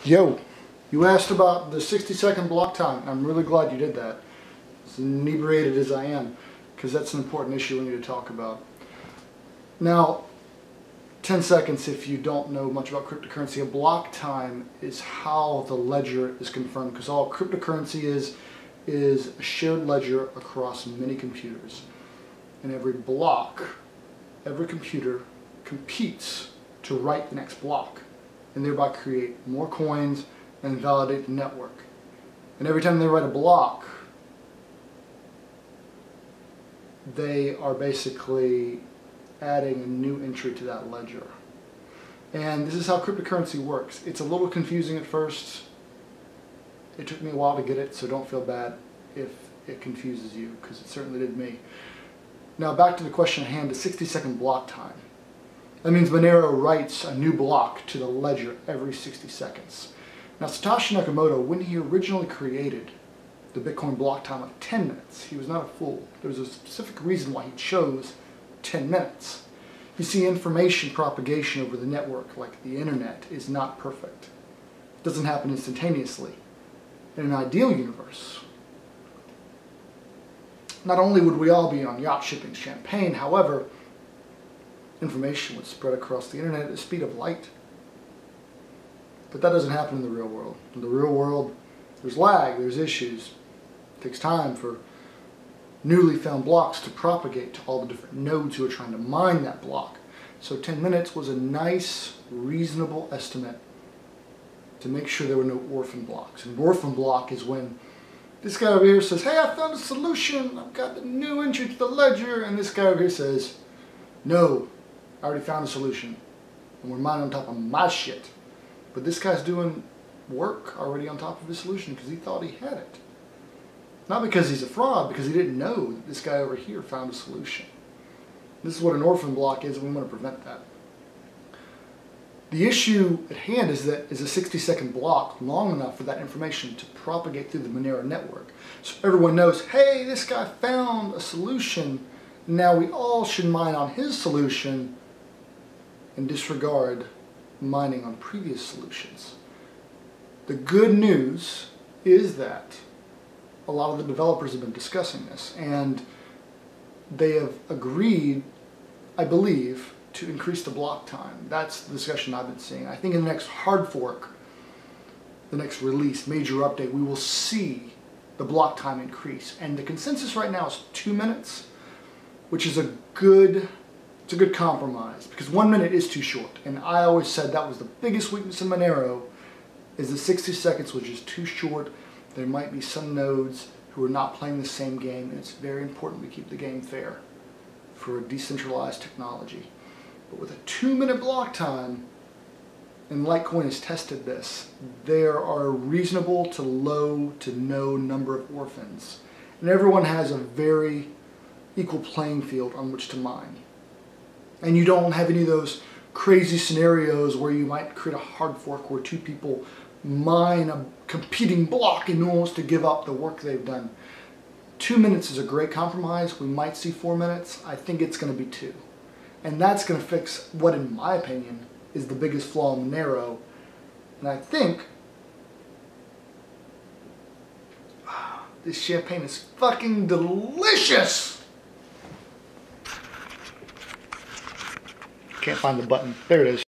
Yo, you asked about the 60-second block time. I'm really glad you did that, as inebriated as I am, because that's an important issue we need to talk about. Now, 10 seconds if you don't know much about cryptocurrency. A block time is how the ledger is confirmed, because all cryptocurrency is a shared ledger across many computers. And every block, every computer competes to write the next block, and thereby create more coins and validate the network. And every time they write a block, they are basically adding a new entry to that ledger. And this is how cryptocurrency works. It's a little confusing at first. It took me a while to get it, so don't feel bad if it confuses you, because it certainly did me. Now back to the question at hand, the 60-second block time. That means Monero writes a new block to the ledger every 60 seconds. Now Satoshi Nakamoto, when he originally created the Bitcoin block time of 10 minutes, he was not a fool. There was a specific reason why he chose 10 minutes. You see, information propagation over the network, like the internet, is not perfect. It doesn't happen instantaneously. In an ideal universe, not only would we all be on yachts shipping champagne, however, information would spread across the internet at the speed of light. But that doesn't happen in the real world. In the real world, there's lag, there's issues. It takes time for newly found blocks to propagate to all the different nodes who are trying to mine that block. So 10 minutes was a nice, reasonable estimate to make sure there were no orphan blocks. An orphan block is when this guy over here says, hey, I found a solution, I've got a new entry to the ledger, and this guy over here says, no, I already found a solution, and we're mining on top of my shit. But this guy's doing work already on top of his solution because he thought he had it. Not because he's a fraud, because he didn't know that this guy over here found a solution. This is what an orphan block is, and we want to prevent that. The issue at hand is that is a 60-second block long enough for that information to propagate through the Monero network. So everyone knows, hey, this guy found a solution, now we all should mine on his solution and disregard mining on previous solutions. The good news is that a lot of the developers have been discussing this, and they have agreed, I believe, to increase the block time. That's the discussion I've been seeing. I think in the next hard fork, the next release, major update, we will see the block time increase. And the consensus right now is 2 minutes, which is a good compromise, because 1 minute is too short. And I always said that was the biggest weakness in Monero, is the 60 seconds was just too short. There might be some nodes who are not playing the same game, and it's very important we keep the game fair for a decentralized technology. But with a 2-minute block time, and Litecoin has tested this, there are a reasonable to low to no number of orphans. And everyone has a very equal playing field on which to mine. And you don't have any of those crazy scenarios where you might create a hard fork where two people mine a competing block and no one wants to give up the work they've done. 2 minutes is a great compromise. We might see 4 minutes. I think it's going to be 2. And that's going to fix what, in my opinion, is the biggest flaw in Monero. And I think this champagne is fucking delicious. Can't find the button. There it is.